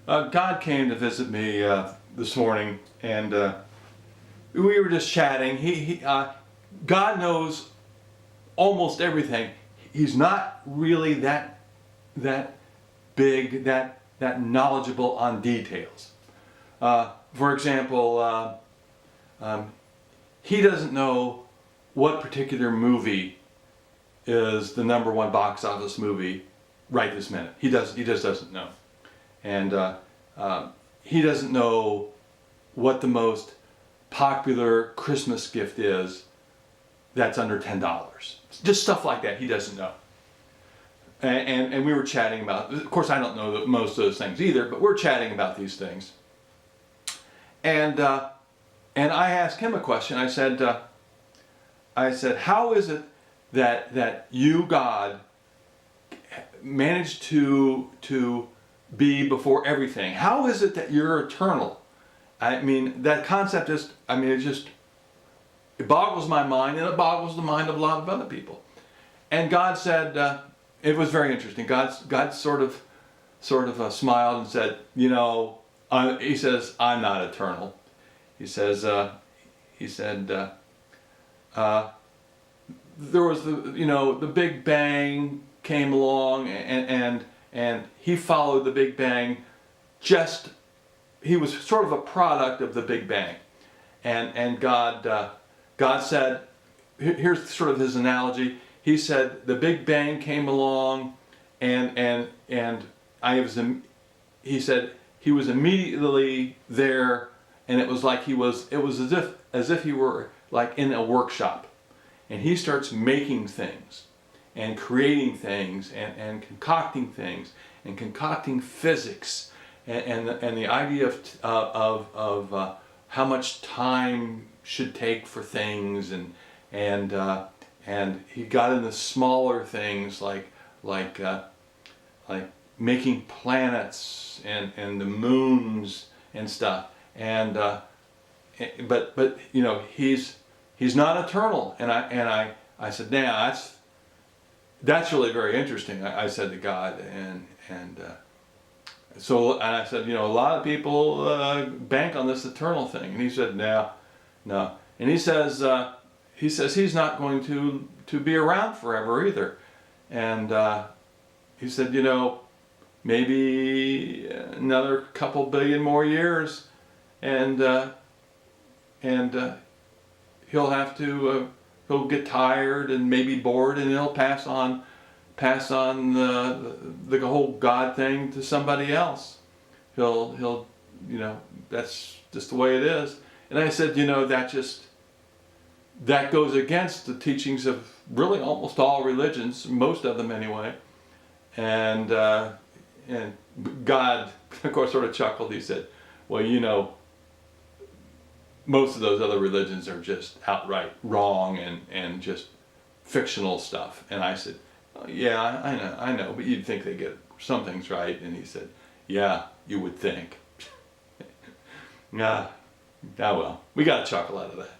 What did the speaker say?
God came to visit me this morning, and we were just chatting. God knows almost everything. He's not really that big, that knowledgeable on details. For example, he doesn't know what particular movie is the #1 box office movie right this minute. He just doesn't know. And he doesn't know what the most popular Christmas gift is that's under $10. Just stuff like that, he doesn't know. And we were chatting about, of course I don't know most of those things either, but we're chatting about these things. And I asked him a question. I said, how is it that you, God, managed to be before everything? How is it that you're eternal? I mean, that concept it boggles my mind, and it boggles the mind of a lot of other people. And God said, it was very interesting. God sort of smiled and said, he says, I'm not eternal. He says, there was the Big Bang came along, and he followed the Big Bang. He was sort of a product of the Big Bang, and God said, here's sort of his analogy. He said the Big Bang came along, and he said he was immediately there, and it was as if he were like in a workshop, and he starts making things and creating things and concocting things and concocting physics and the idea of how much time should take for things, and he got into smaller things like making planets and the moons and stuff, but he's not eternal, and I said, nah, that's really very interesting. I said to God, and I said, a lot of people bank on this eternal thing, and he said, no, and he says he's not going to be around forever either, and he said, maybe another couple billion more years, and he'll get tired and maybe bored, and he'll pass on the whole God thing to somebody else. He'll that's just the way it is. And I said, that goes against the teachings of really almost all religions, most of them anyway. And God, of course, sort of chuckled. He said, well, most of those other religions are just outright wrong and just fictional stuff. And I said, oh, yeah, I know, but you'd think they get some things right. And he said, yeah, you would think. Well, we got a chuckle out of that.